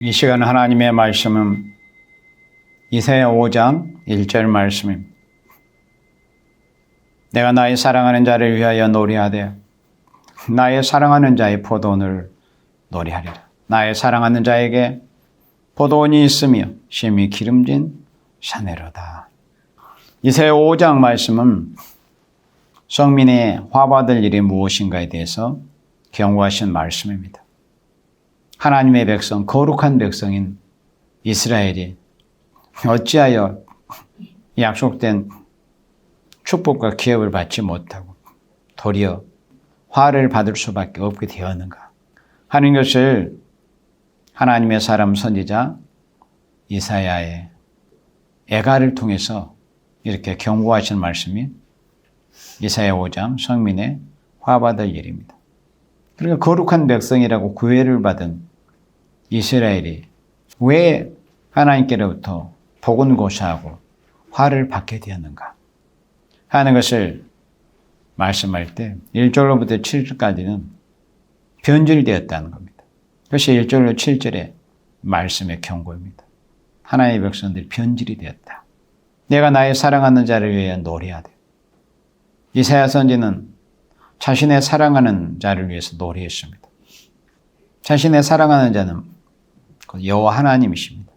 이 시간 하나님의 말씀은 이사야 5장 1절 말씀입니다. 내가 나의 사랑하는 자를 위하여 노래하되 나의 사랑하는 자의 포도원을 노래하리라. 나의 사랑하는 자에게 포도원이 있으며 심히 기름진 사내로다. 이사야 5장 말씀은 성민의 화받을 일이 무엇인가에 대해서 경고하신 말씀입니다. 하나님의 백성, 거룩한 백성인 이스라엘이 어찌하여 약속된 축복과 기업을 받지 못하고 도리어 화를 받을 수밖에 없게 되었는가 하는 것을 하나님의 사람 선지자 이사야의 애가를 통해서 이렇게 경고하신 말씀이 이사야 5장 성민의 화받을 일입니다. 그러니까 거룩한 백성이라고 구애를 받은 이스라엘이 왜 하나님께로부터 복은 고사하고 화를 받게 되었는가 하는 것을 말씀할 때 1절로부터 7절까지는 변질되었다는 겁니다. 그것이 1절로 7절의 말씀의 경고입니다. 하나님의 백성들이 변질이 되었다. 내가 나의 사랑하는 자를 위해 노래하되. 이사야 선지는 자신의 사랑하는 자를 위해서 노래했습니다. 자신의 사랑하는 자는 여호와 하나님이십니다.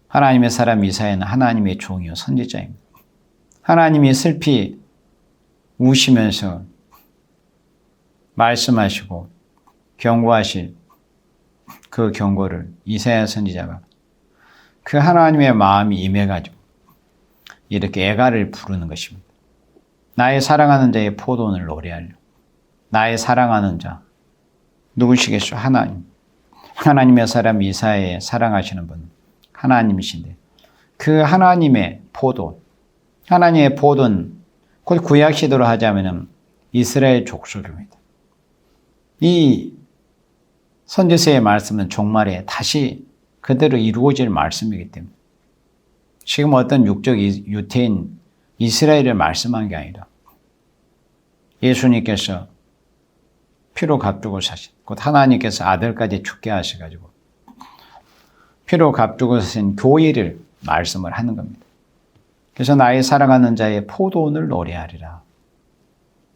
하나님의 사람 이사야는 하나님의 종이요 선지자입니다. 하나님이 슬피 우시면서 말씀하시고 경고하실 그 경고를 이사야 선지자가 그 하나님의 마음이 임해가지고 이렇게 애가를 부르는 것입니다. 나의 사랑하는 자의 포도원을 노래하려. 나의 사랑하는 자 누구시겠소? 하나님. 하나님의 사람 이사야의 사랑하시는 분은 하나님이신데 그 하나님의 포도원, 하나님의 포도원, 곧 구약 시대로 하자면 이스라엘 족속입니다. 이 선지서의 말씀은 종말에 다시 그대로 이루어질 말씀이기 때문에 지금 어떤 육적 유태인 이스라엘을 말씀한 게 아니라 예수님께서 피로 값주고 사신, 곧 하나님께서 아들까지 죽게 하셔가지고 피로 값주고 사신 교회를 말씀을 하는 겁니다. 그래서 나의 사랑하는 자의 포도원을 노래하리라.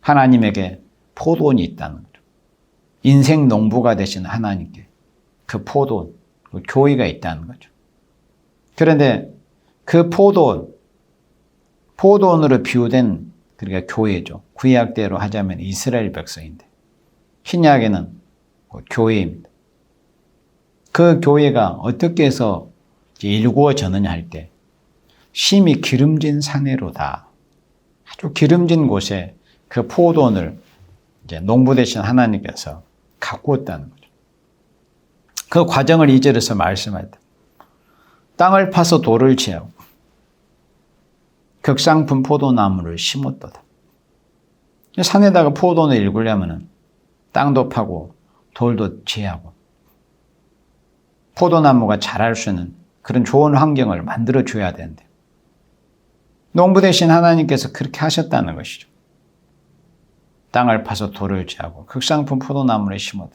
하나님에게 포도원이 있다는 거죠. 인생 농부가 되신 하나님께 그 포도원, 그 교회가 있다는 거죠. 그런데 그 포도원으로 비유된 그러니까 교회죠. 구약대로 하자면 이스라엘 백성인데 신약에는 교회입니다. 그 교회가 어떻게 해서 일구어졌느냐 할 때 심히 기름진 사내로다. 아주 기름진 곳에 그 포도원을 이제 농부 되신 하나님께서 가꾸었다는 거죠. 그 과정을 2절에서 말씀할 때 땅을 파서 돌을 취하고 극상품 포도나무를 심었도다. 산에다가 포도원을 일구려면 땅도 파고 돌도 취하고 포도나무가 자랄 수 있는 그런 좋은 환경을 만들어줘야 되는데 농부 대신 하나님께서 그렇게 하셨다는 것이죠. 땅을 파서 돌을 취하고 극상품 포도나무를 심었다.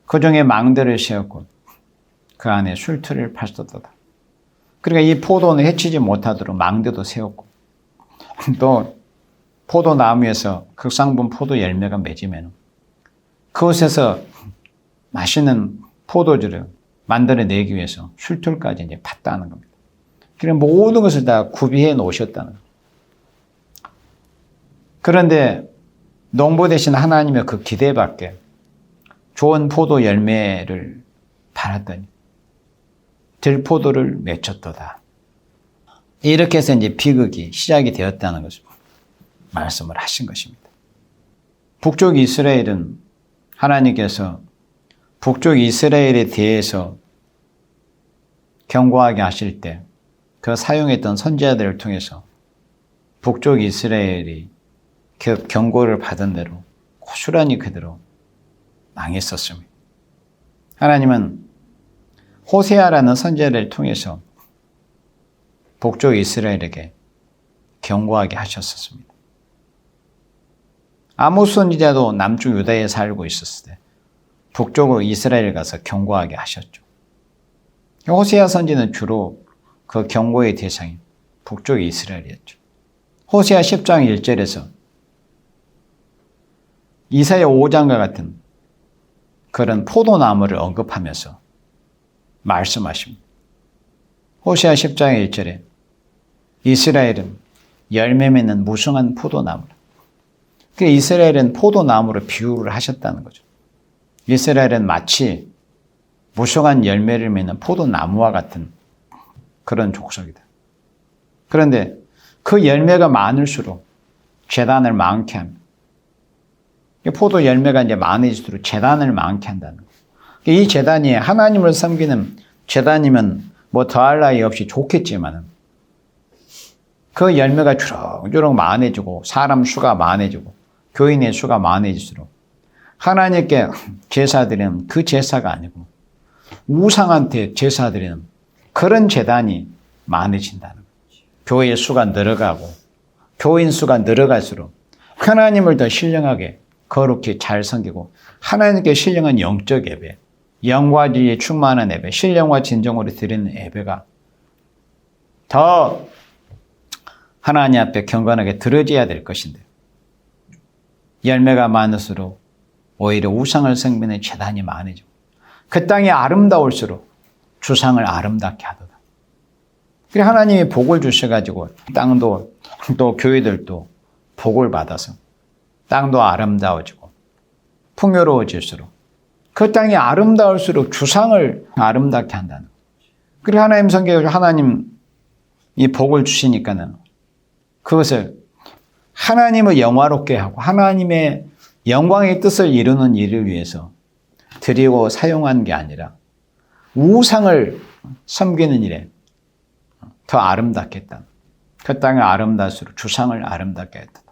그 중에 망대를 세웠고 그 안에 술틀을 파셨도다. 그러니까 이 포도는 해치지 못하도록 망대도 세웠고 또 포도나무에서 극상품 포도 열매가 맺으면 그곳에서 맛있는 포도주를 만들어내기 위해서 술틀까지 이제 팠다는 겁니다. 그런 모든 것을 다 구비해 놓으셨다는 겁니다. 그런데 농부 대신 하나님의 그 기대밖에 좋은 포도 열매를 팔았더니 들포도를 맺혔도다. 이렇게 해서 이제 비극이 시작이 되었다는 것을 말씀을 하신 것입니다. 북쪽 이스라엘은 하나님께서 북쪽 이스라엘에 대해서 경고하게 하실 때 그 사용했던 선지자들을 통해서 북쪽 이스라엘이 그 경고를 받은 대로 고스란히 그대로 망했었습니다. 하나님은 호세아라는 선지자를 통해서 북쪽 이스라엘에게 경고하게 하셨었습니다. 아모스 선지자도 남쪽 유다에 살고 있었을 때 북쪽으로 이스라엘 가서 경고하게 하셨죠. 호세아 선지는 주로 그 경고의 대상이 북쪽의 이스라엘이었죠. 호세아 10장 1절에서 이사야 5장과 같은 그런 포도나무를 언급하면서 말씀하십니다. 호세아 10장 1절에 이스라엘은 열매 맺는 무성한 포도나무라. 이스라엘은 포도나무로 비유를 하셨다는 거죠. 이스라엘은 마치 무성한 열매를 맺는 포도나무와 같은 그런 족속이다. 그런데 그 열매가 많을수록 재단을 많게 합니다. 포도 열매가 이제 많아질수록 재단을 많게 한다는 거예요. 이 재단이 하나님을 섬기는 재단이면 뭐 더할 나위 없이 좋겠지만은 그 열매가 주렁주렁 많아지고 사람 수가 많아지고 교인의 수가 많아질수록 하나님께 제사드리는 그 제사가 아니고 우상한테 제사드리는 그런 재단이 많아진다는 거예요. 교회의 수가 늘어가고 교인 수가 늘어갈수록 하나님을 더 신령하게 거룩히 잘 섬기고 하나님께 신령한 영적 예배, 영과 지혜에 충만한 예배, 신령과 진정으로 드리는 예배가 더 하나님 앞에 경건하게 드려져야 될 것인데 열매가 많을수록 오히려 우상을 섬기는 재단이 많아지고 그 땅이 아름다울수록 주상을 아름답게 하도다. 그래서 하나님이 복을 주셔가지고 땅도 또 교회들도 복을 받아서 땅도 아름다워지고 풍요로워질수록 그 땅이 아름다울수록 주상을 아름답게 한다는 거예요. 그리고 하나님 성경에 하나님 이 복을 주시니까는 그것을 하나님을 영화롭게 하고 하나님의 영광의 뜻을 이루는 일을 위해서 드리고 사용한 게 아니라 우상을 섬기는 일에 더 아름답게 했다. 그 땅이 아름다울수록 주상을 아름답게 했다.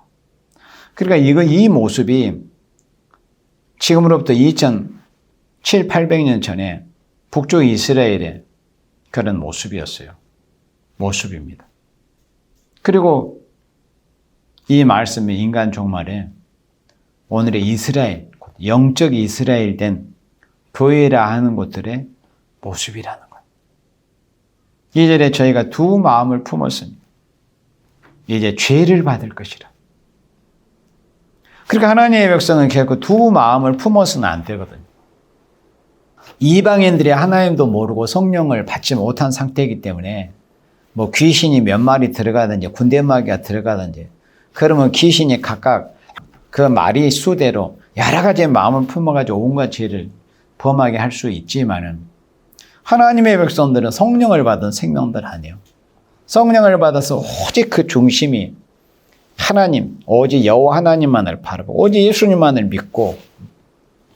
그러니까 이 모습이 지금으로부터 2007, 800년 전에 북쪽 이스라엘의 그런 모습이었어요. 모습입니다. 그리고 이 말씀이 인간 종말에 오늘의 이스라엘, 영적 이스라엘 된 교회라 하는 곳들의 모습이라는 거예요. 2절에 저희가 두 마음을 품었으니 이제 죄를 받을 것이라. 그러니까 하나님의 백성은 결코 두 마음을 품어서는 안 되거든요. 이방인들이 하나님도 모르고 성령을 받지 못한 상태이기 때문에 뭐 귀신이 몇 마리 들어가든지 군대마귀가 들어가든지 그러면 귀신이 각각 그 마리 수대로 여러 가지 마음을 품어가지고 온갖 죄를 범하게 할 수 있지만은 하나님의 백성들은 성령을 받은 생명들 아니에요. 성령을 받아서 오직 그 중심이 하나님, 오직 여호와 하나님만을 바라보고 오직 예수님만을 믿고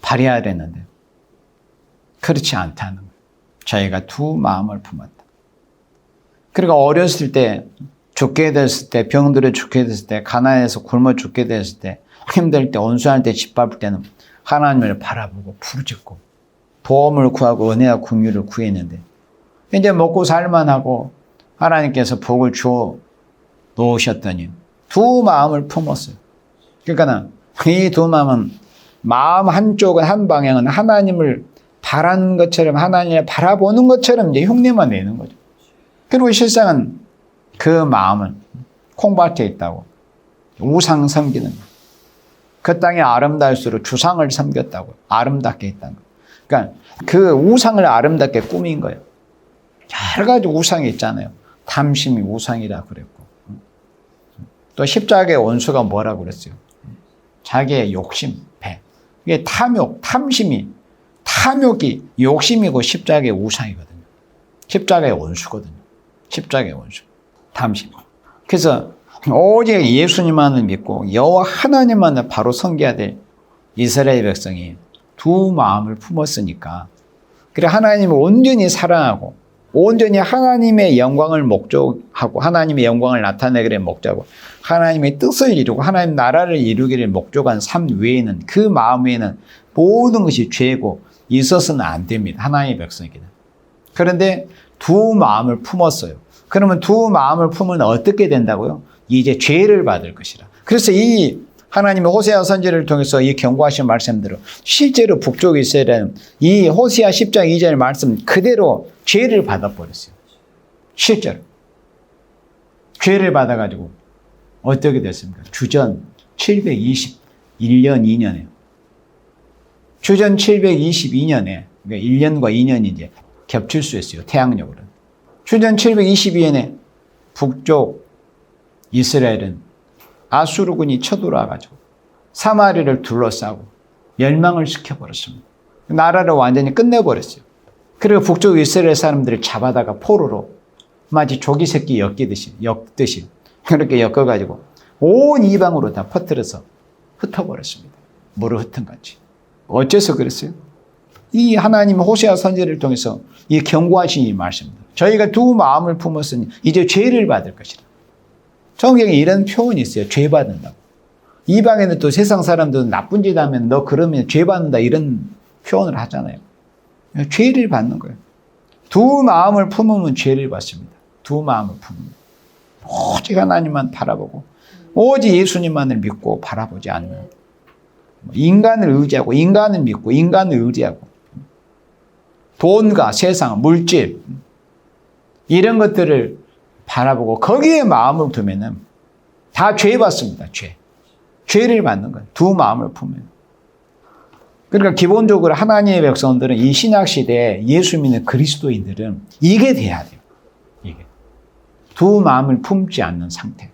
발휘해야 되는데 그렇지 않다는 거예요. 저희가 두 마음을 품었다. 그리고 어렸을 때 죽게 됐을 때 병들어 죽게 됐을 때 가난해서 굶어 죽게 됐을 때 힘들 때 온수할 때 짓밟을 때는 하나님을 바라보고 부르짖고 도움을 구하고 은혜와 긍휼을 구했는데 이제 먹고 살만하고 하나님께서 복을 주어 놓으셨더니 두 마음을 품었어요. 그러니까 이 두 마음은 마음 한쪽은 한 방향은 하나님을 바라는 것처럼 하나님을 바라보는 것처럼 이제 흉내만 내는 거죠. 그리고 실상은 그 마음은 콩밭에 있다고 우상 섬기는 그 땅이 아름다울수록 주상을 섬겼다고 아름답게 했다는 거예요. 그러니까 그 우상을 아름답게 꾸민 거예요. 여러 가지 우상이 있잖아요. 탐심이 우상이라 그랬고 또 십자가의 원수가 뭐라고 그랬어요? 자기의 욕심, 배. 이게 탐욕, 탐심이 탐욕이 욕심이고 십자가의 우상이거든요. 십자가의 원수거든요. 십자가의 원수, 탐심. 그래서 오직 예수님만을 믿고 여호와 하나님만을 바로 섬겨야 될 이스라엘 백성이 두 마음을 품었으니까 그래 하나님을 온전히 사랑하고 온전히 하나님의 영광을 목적하고 하나님의 영광을 나타내기를 목적하고 하나님의 뜻을 이루고 하나님 나라를 이루기를 목적한 삶 외에는 그 마음 외에는 모든 것이 죄고 있어서는 안 됩니다. 하나님의 백성에게는. 그런데 두 마음을 품었어요. 그러면 두 마음을 품으면 어떻게 된다고요? 이제 죄를 받을 것이라. 그래서 이 하나님의 호세아 선지를 통해서 이 경고하신 말씀대로 실제로 북쪽 이스라엘은 이 호세아 10장 2절 말씀 그대로 죄를 받아버렸어요. 실제로. 죄를 받아가지고 어떻게 됐습니까? 주전 721년 2년에 주전 722년에 그러니까 1년과 2년이 이제 겹칠 수 있어요. 태양력으로. 주전 722년에 북쪽 이스라엘은 아수르군이 쳐들어와가지고 사마리를 둘러싸고 멸망을 시켜버렸습니다. 나라를 완전히 끝내버렸어요. 그리고 북쪽 이스라엘 사람들을 잡아다가 포로로 마치 조기 새끼 엮듯이 그렇게 엮어가지고 온 이방으로 다 퍼뜨려서 흩어버렸습니다. 물을 흩은 같이. 어째서 그랬어요? 이 하나님 호세아 선지를 통해서 이 경고하신 이 말씀입니다. 저희가 두 마음을 품었으니 이제 죄를 받을 것이다. 성경에 이런 표현이 있어요. 죄 받는다고. 이방에는 또 세상 사람들은 나쁜 짓 하면 너 그러면 죄 받는다 이런 표현을 하잖아요. 죄를 받는 거예요. 두 마음을 품으면 죄를 받습니다. 두 마음을 품으면. 오직 하나님만 바라보고 오직 예수님만을 믿고 바라보지 않는 인간을 의지하고 인간을 믿고 인간을 의지하고 돈과 세상, 물질 이런 것들을 바라보고 거기에 마음을 두면은 다 죄 받습니다. 죄를 받는 거예요. 두 마음을 품으면. 그러니까 기본적으로 하나님의 백성들은 이 신약 시대에 예수 믿는 그리스도인들은 이게 돼야 돼요. 이게 두 마음을 품지 않는 상태.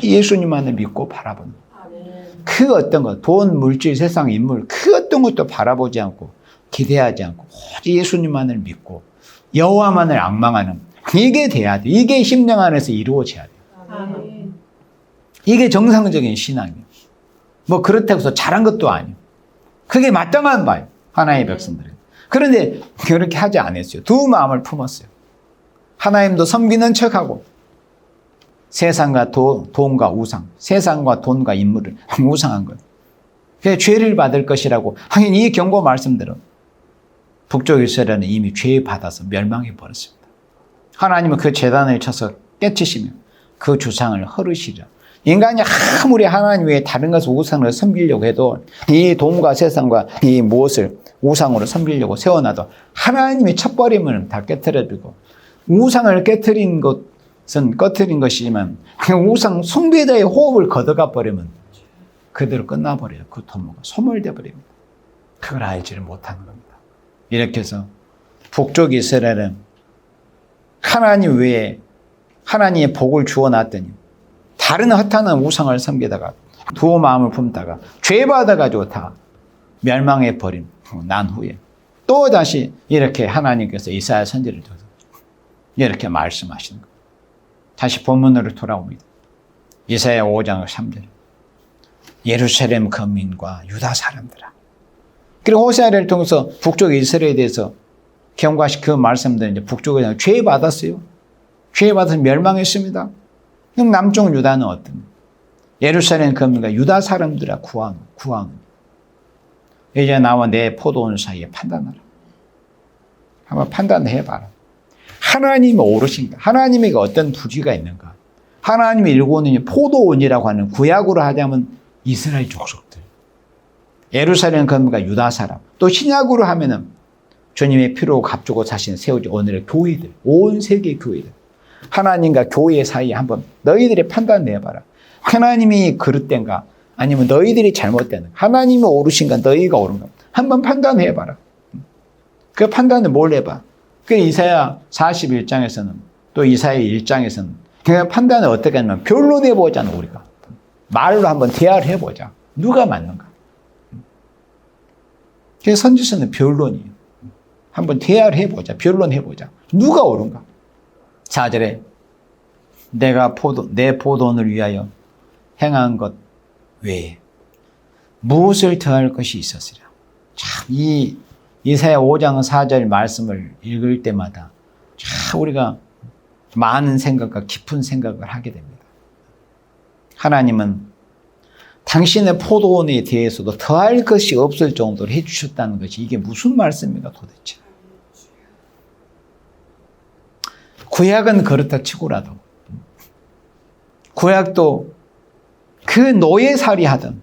예수님만을 믿고 바라보는 그 어떤 것, 돈, 물질, 세상, 인물 그 어떤 것도 바라보지 않고 기대하지 않고 오직 예수님만을 믿고 여호와만을 앙망하는 이게 돼야 돼요. 이게 심령 안에서 이루어져야 돼요. 이게 정상적인 신앙이에요. 뭐 그렇다고 해서 잘한 것도 아니에요. 그게 마땅한 바예요. 하나님의 백성들은. 그런데 그렇게 하지 않았어요. 두 마음을 품었어요. 하나님도 섬기는 척하고 세상과 돈과 우상, 세상과 돈과 인물을 우상한 거예요. 그래서 죄를 받을 것이라고 하긴 이 경고 말씀대로 북쪽 이스라엘은 이미 죄 받아서 멸망해 버렸습니다. 하나님은 그 제단을 쳐서 깨치시며 그 주상을 헐으시려. 인간이 아무리 하나님 외에 다른 것을 우상으로 섬기려고 해도 이 돈과 세상과 이 무엇을 우상으로 섬기려고 세워놔도 하나님이 쳐버리면 다 깨트려지고 우상을 깨트린 것은 꺼트린 것이지만 우상 숭배자의 호흡을 걷어가 버리면 그대로 끝나버려요. 그 도모가 소멸돼 버립니다. 그걸 알지를 못하는 겁니다. 이렇게 해서 북쪽 이스라엘은 하나님 외에 하나님의 복을 주어놨더니 다른 허탄한 우상을 섬기다가 두 마음을 품다가 죄 받아가지고 다 멸망해 버린 난 후에 또 다시 이렇게 하나님께서 이사야 선지를 통해서 이렇게 말씀하시는 거예요. 다시 본문으로 돌아옵니다. 이사야 5장 3절 예루살렘 거민과 유다 사람들아. 그리고 호세아를 통해서 북쪽 이스라엘에 대해서 경고하신 그 말씀들은 이제 북쪽에 죄 받았어요. 죄 받아서 멸망했습니다. 그럼 남쪽 유다는 어떤? 예루살렘 거민과 유다 사람들아 구하노. 이제 나와 내 포도원 사이에 판단하라. 한번 판단해봐라. 하나님이 오르신가? 하나님에게 어떤 부지가 있는가? 하나님이 일구는 포도원이라고 하는 구약으로 하자면 이스라엘 족속들. 예루살렘 거민과 유다 사람. 또 신약으로 하면은 주님의 피로 값주고 사신 세우지 오늘의 교회들. 온 세계 교회들. 하나님과 교회 사이에 한번 너희들이 판단해봐라. 하나님이 그릇된가? 아니면 너희들이 잘못되는가? 하나님이 오르신가? 너희가 옳은가? 한번 판단해봐라. 그 판단을 뭘 해봐? 그 이사야 41장에서는 또 이사야 1장에서는 그냥 판단을 어떻게 하냐면 변론해보자는 우리가. 말로 한번 대화를 해보자. 누가 맞는가? 그래서 선지서는 변론이에요. 한번 대화를 해보자. 변론해보자. 누가 옳은가? 4절에 내 포도원을 위하여 행한 것 외에 무엇을 더할 것이 있었으랴. 참 이 이사야 5장 4절 말씀을 읽을 때마다 참 우리가 많은 생각과 깊은 생각을 하게 됩니다. 하나님은 당신의 포도원에 대해서도 더할 것이 없을 정도로 해주셨다는 것이 이게 무슨 말씀입니까 도대체. 구약은 그렇다 치고라도 구약도 그 노예살이 하던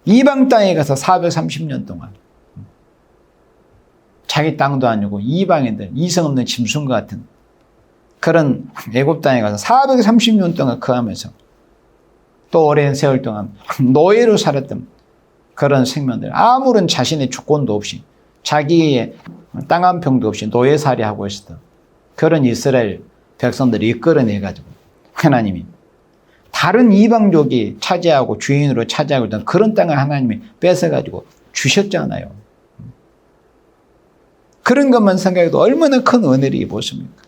이방 땅에 가서 430년 동안 자기 땅도 아니고 이방인들, 이성 없는 짐승과 같은 그런 애굽 땅에 가서 430년 동안 거하면서 또 오랜 세월 동안 노예로 살았던 그런 생명들, 아무런 자신의 주권도 없이 자기의 땅 한 평도 없이 노예살이하고 있었던 그런 이스라엘 백성들을 이끌어내가지고 하나님이 다른 이방족이 차지하고 주인으로 차지하고 있던 그런 땅을 하나님이 뺏어가지고 주셨잖아요. 그런 것만 생각해도 얼마나 큰 은혜를 입었습니까?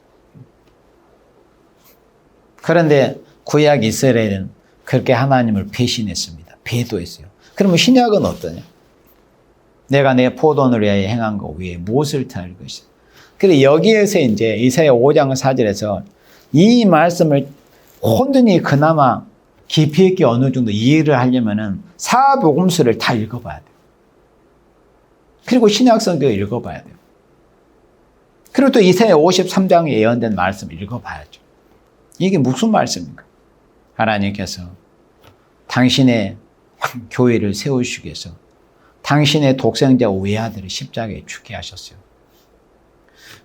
그런데 구약 이스라엘은 그렇게 하나님을 배신했습니다. 배도했어요. 그러면 신약은 어떠냐? 내가 내 포도원을 위하여 행한 것 위에 무엇을 더할 것이야? 근데 여기에서 이제 이사야 5장 4절에서 이 말씀을 온전히 그나마 깊이 있게 어느 정도 이해를 하려면은 사복음서를 다 읽어봐야 돼요. 그리고 신약성경을 읽어봐야 돼요. 그리고 또 이사야 53장에 예언된 말씀을 읽어봐야죠. 이게 무슨 말씀입니까? 하나님께서 당신의 교회를 세우시기 위해서 당신의 독생자 외아들을 십자가에 죽게 하셨어요.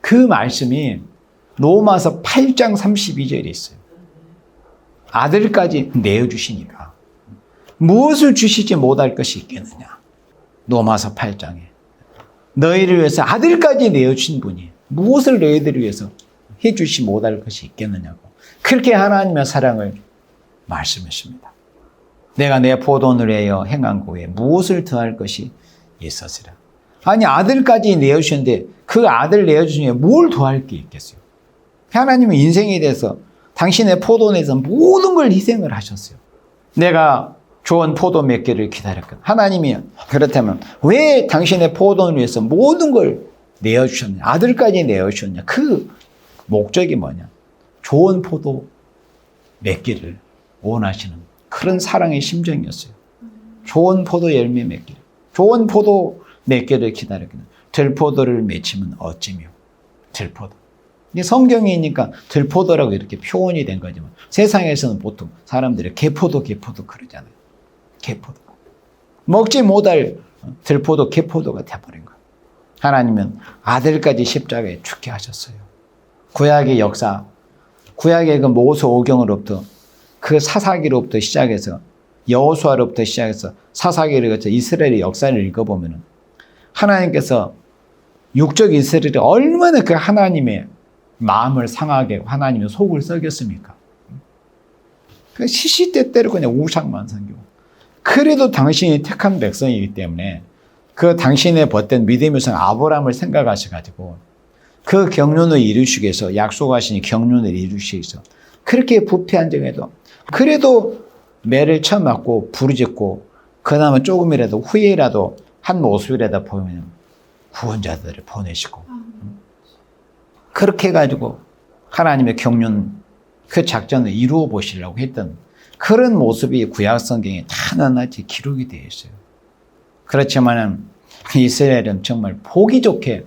그 말씀이 로마서 8장 32절에 있어요. 아들까지 내어주시니까 무엇을 주시지 못할 것이 있겠느냐. 로마서 8장에 너희를 위해서 아들까지 내어주신 분이 무엇을 너희들을 위해서 해주시 못할 것이 있겠느냐고 그렇게 하나님의 사랑을 말씀했습니다. 내가 내 포도원을 위하여 행한 것 외에 무엇을 더할 것이 있었으라. 아니 아들까지 내어주셨는데 그 아들 내어주시니 뭘 더할 게 있겠어요? 하나님은 인생에 대해서 당신의 포도원에서 모든 걸 희생을 하셨어요. 내가 좋은 포도 몇 개를 기다렸거든. 하나님이 그렇다면 왜 당신의 포도원을 위해서 모든 걸 내어주셨냐? 아들까지 내어주셨냐? 그 목적이 뭐냐? 좋은 포도 몇 개를 원하시는 그런 사랑의 심정이었어요. 좋은 포도 열매 몇 개, 좋은 포도 몇 개를 기다렸거든. 들포도를 맺히면 어찌며 들포도. 이게 성경이니까 들포도라고 이렇게 표현이 된 거지만 세상에서는 보통 사람들이 개포도 그러잖아요. 개포도. 먹지 못할 들포도 개포도가 돼버린 거예요. 하나님은 아들까지 십자가에 죽게 하셨어요. 구약의 역사, 구약의 그 모세 오경으로부터 그 사사기로부터 시작해서 여호수아로부터 시작해서 사사기를 거쳐 이스라엘의 역사를 읽어보면 하나님께서 육적 이스라엘이 얼마나 그 하나님의 마음을 상하게 하고 하나님의 속을 썩였습니까? 그 시시때때로 그냥 우상만 섬기고 그래도 당신이 택한 백성이기 때문에 그 당신의 벗된 믿음의 성 아브라함을 생각하셔가지고 그 경륜을 이루시기 위해서 약속하신 경륜을 이루시기 위해서 그렇게 부패한 중에도 그래도 매를 쳐맞고 부르짖고 그나마 조금이라도 후회라도 한 모습이라도 보이면 구원자들을 보내시고 그렇게 해가지고 하나님의 경륜 그 작전을 이루어 보시려고 했던 그런 모습이 구약 성경에 다 낱낱이 기록이 되어 있어요. 그렇지만은 이스라엘은 정말 보기 좋게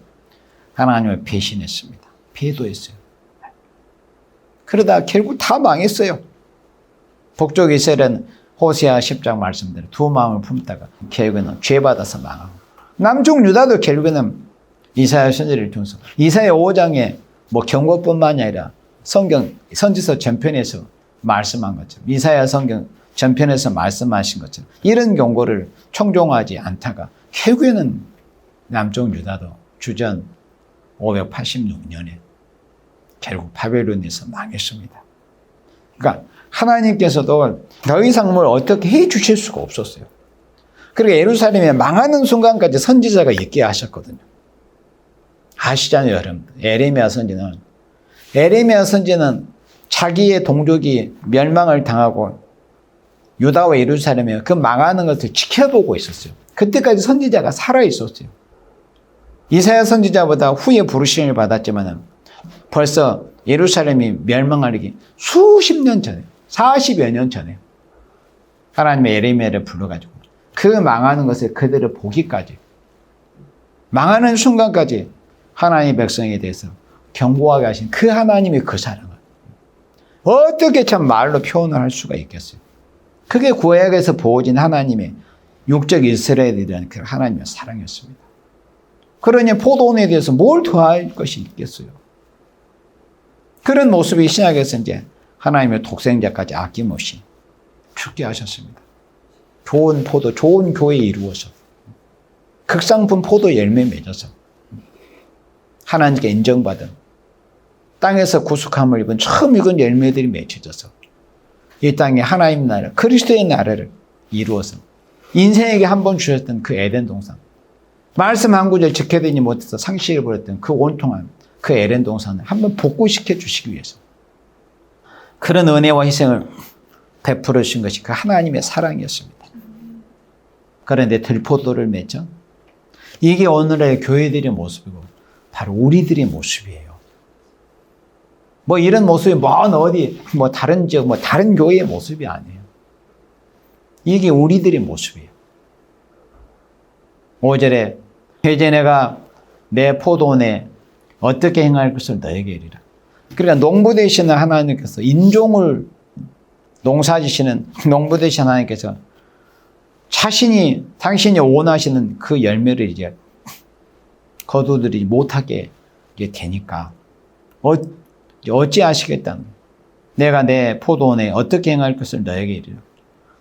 하나님을 배신했습니다. 배도했어요. 그러다 결국 다 망했어요. 북쪽 이스라엘은 호세아 10장 말씀대로 두 마음을 품다가 결국에는 죄받아서 망하고 남쪽 유다도 결국에는 이사야 선지를 통해서 이사야 5장에 뭐 경고뿐만이 아니라 성경 선지서 전편에서 말씀한 것처럼 이사야 성경 전편에서 말씀하신 것처럼 이런 경고를 청종하지 않다가 결국에는 남쪽 유다도 주전 586년에 결국 바벨론에서 망했습니다. 그러니까 하나님께서도 더 이상 뭘 어떻게 해 주실 수가 없었어요. 그리고 예루살렘에 망하는 순간까지 선지자가 있게 하셨거든요. 아시잖아요, 여러분. 에레미야 선지는 자기의 동족이 멸망을 당하고 유다와 예루살렘에 그 망하는 것을 지켜보고 있었어요. 그때까지 선지자가 살아 있었어요. 이사야 선지자보다 후에 부르심을 받았지만 벌써 예루살렘이 멸망하기 수십 년 전에 40여 년 전에 하나님의 예레미야를 불러가지고 그 망하는 것을 그대로 보기까지 망하는 순간까지 하나님의 백성에 대해서 경고하게 하신 그 하나님의 그 사랑을 어떻게 참 말로 표현을 할 수가 있겠어요. 그게 구약에서 보여진 하나님의 육적 이스라엘에 대한 그 하나님의 사랑이었습니다. 그러니 포도원에 대해서 뭘 더할 것이 있겠어요? 그런 모습이 신약에서 이제 하나님의 독생자까지 아낌없이 죽게 하셨습니다. 좋은 포도, 좋은 교회 이루어서 극상품 포도 열매 맺어서 하나님께 인정받은 땅에서 구속함을 입은 처음 익은 열매들이 맺혀져서 이 땅에 하나님 나라, 그리스도의 나라를 이루어서 인생에게 한 번 주셨던 그 에덴 동산, 말씀 한 구절 지켜드리지 못해서 상실해버렸던 그 온통한 그 에덴 동산을 한번 복구시켜 주시기 위해서 그런 은혜와 희생을 베풀어 주신 것이 그 하나님의 사랑이었습니다. 그런데 들포도를 맺죠. 이게 오늘의 교회들의 모습이고 바로 우리들의 모습이에요. 뭐 이런 모습이 다른 지역, 다른 교회의 모습이 아니에요. 이게 우리들의 모습이에요. 5절에 이제 내가 내 포도원에 어떻게 행할 것을 너에게 이르라. 그러니까 농부 되시는 하나님께서 인종을 농사지시는 농부 되시는 하나님께서 당신이 원하시는 그 열매를 이제 거두들이 못하게 이제 되니까 어찌하시겠다는 거예요. 내가 내 포도원에 어떻게 행할 것을 너에게 이르라.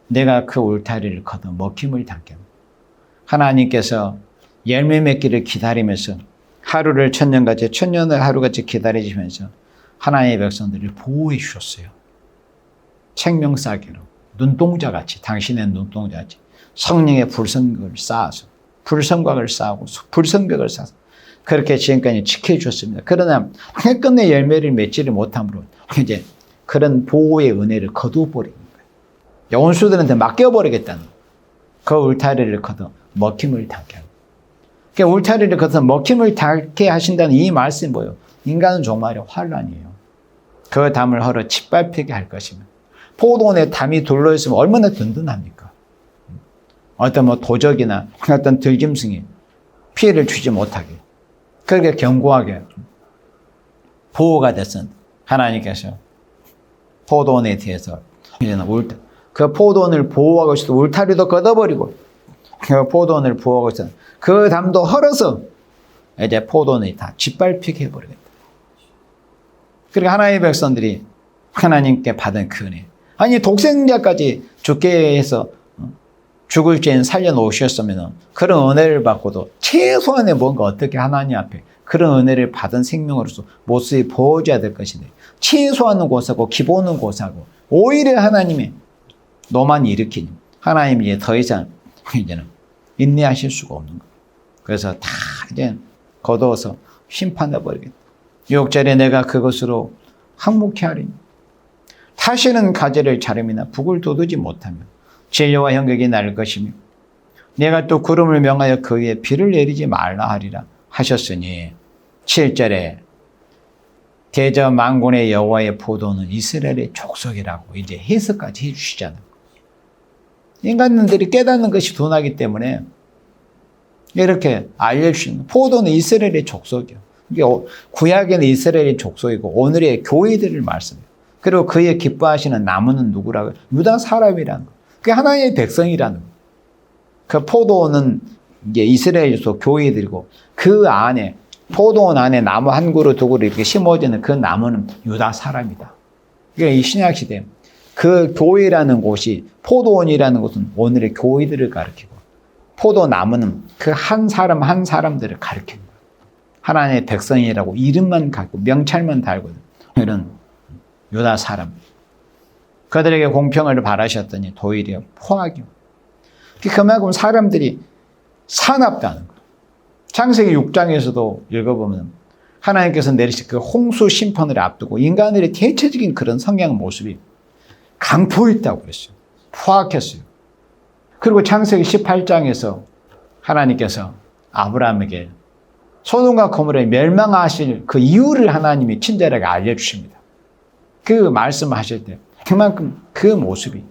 내가 그 울타리를 걷어 먹힘을 당겨. 하나님께서 열매 맺기를 기다리면서 하루를 천년같이 천년을 하루같이 기다리시면서 하나님의 백성들을 보호해 주셨어요. 생명싸개로 눈동자같이 당신의 눈동자같이 성령의 불성각을 쌓아서 불성곽을 쌓고 불성벽을 쌓아서 그렇게 지금까지 지켜주셨습니다. 그러나 끝내 열매를 맺지를 못함으로 이제 그런 보호의 은혜를 거두어버리는 거예요. 원수들한테 맡겨버리겠다는 그 울타리를 걷어 먹힘을 당케 하고 그러니까 울타리를 걷어 먹힘을 당케 하신다는 이 말씀이 뭐예요? 인간은 정말 환란이에요. 그 담을 헐어 짓밟히게 할 것이면 포도원에 담이 둘러있으면 얼마나 든든합니까? 어떤 도적이나 어떤 들짐승이 피해를 주지 못하게 그렇게 견고하게 보호가 됐은 하나님께서 포도원에 대해서 그 포도원을 보호하고 있어도 울타리도 걷어버리고 그 포도원을 보호하고 있어도 그 담도 헐어서 이제 포도원이 다 짓밟히게 해버리겠다. 그러니까 하나님의 백성들이 하나님께 받은 그 은혜, 아니 독생자까지 죽게 해서 죽을 죄인 살려놓으셨으면 그런 은혜를 받고도 최소한의 뭔가 어떻게 하나님 앞에 그런 은혜를 받은 생명으로서 모습이 보여줘야 될 것인데 최소한은 고사고 기본은 고사고 오히려 하나님의 노만 일으키니 하나님이 이제 더 이상 이제는 인내하실 수가 없는 거예요. 그래서 다 이제 거두어서 심판해 버리겠다. 6절에 내가 그것으로 항목케 하리니 다시는 가지를 자름이나 북을 돋우지 못하며 진료와 형객이 날 것이며 내가 또 구름을 명하여 그 위에 비를 내리지 말라 하리라 하셨으니 7절에 대저 만군의 여호와의 포도는 이스라엘의 족속이라고 이제 해석까지 해주시잖아요. 인간들이 깨닫는 것이 둔하기 때문에 이렇게 알려주시는 포도는 이스라엘의 족속이요. 이게 구약에는 이스라엘의 족속이고 오늘의 교회들을 말씀해요. 그리고 그의 기뻐하시는 나무는 누구라고? 유다 사람이라는 거. 그게 하나님의 백성이라는 거. 그 포도원은 이제 이스라엘 속 교회들이고 그 안에 포도원 안에 나무 한 그루 두 그루 이렇게 심어지는 그 나무는 유다 사람이다. 그러니까 이 신약 시대 그 교회라는 곳이 포도원이라는 곳은 오늘의 교회들을 가리키고 포도나무는 그 한 사람 한 사람들을 가리키는 거예요. 하나님의 백성이라고 이름만 갖고 명찰만 달고 이런 유다 사람. 그들에게 공평을 바라셨더니 도리어 포악이요. 그만큼 사람들이 사납다는 거예요. 창세기 6장에서도 읽어보면 하나님께서 내리신 그 홍수 심판을 앞두고 인간들의 대체적인 그런 성향 모습이 강포했다고 그랬어요. 포악했어요. 그리고 창세기 18장에서 하나님께서 아브라함에게 소돔과 고모라에 멸망하실 그 이유를 하나님이 친절하게 알려주십니다. 그 말씀을 하실 때 그만큼 그 모습이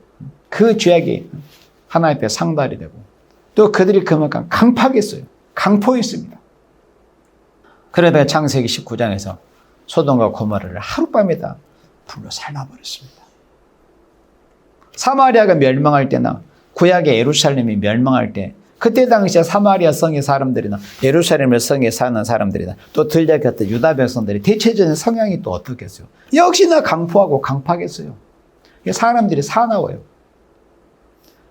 그 죄악이 하나님 앞에 상달이 되고 또 그들이 그만큼 강팍했어요. 강포했습니다. 그러다가 창세기 19장에서 소돔과 고모라를 하룻밤에다 불로 삶아버렸습니다. 사마리아가 멸망할 때나 구약의 예루살렘이 멸망할 때 그때 당시에 사마리아 성의 사람들이나 예루살렘 성에 사는 사람들이나 또 들려갔던 유다 백성들이 대체적인 성향이 또 어떻겠어요? 역시나 강포하고 강팍했어요. 사람들이 사나워요.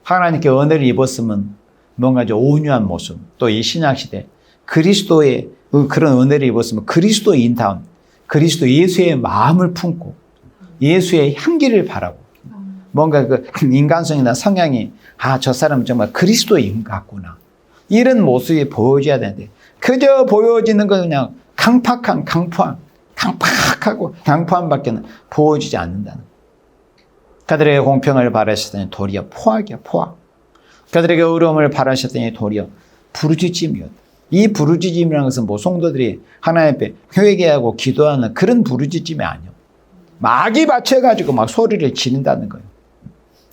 하나님께 은혜를 입었으면 뭔가 좀 온유한 모습, 또 이 신약시대 그리스도의 그런 은혜를 입었으면 그리스도인다운 그리스도 예수의 마음을 품고 예수의 향기를 바라고 뭔가 그 인간성이나 성향이 저 사람은 정말 그리스도인 같구나 이런 모습이 보여져야 되는데 그저 보여지는 건 그냥 강팍한 강팍하고 강포함밖에 보여지지 않는다는 거예요. 그들에게 공평을 바라셨더니 도리어 포악이야 포악. 그들에게 의로움을 바라셨더니 도리어 부르짖음이었다. 이 부르짖음이라는 것은 성도들이 하나님 앞에 회개하고 기도하는 그런 부르짖음이 아니에요. 악이 받쳐가지고 막 소리를 지른다는 거예요.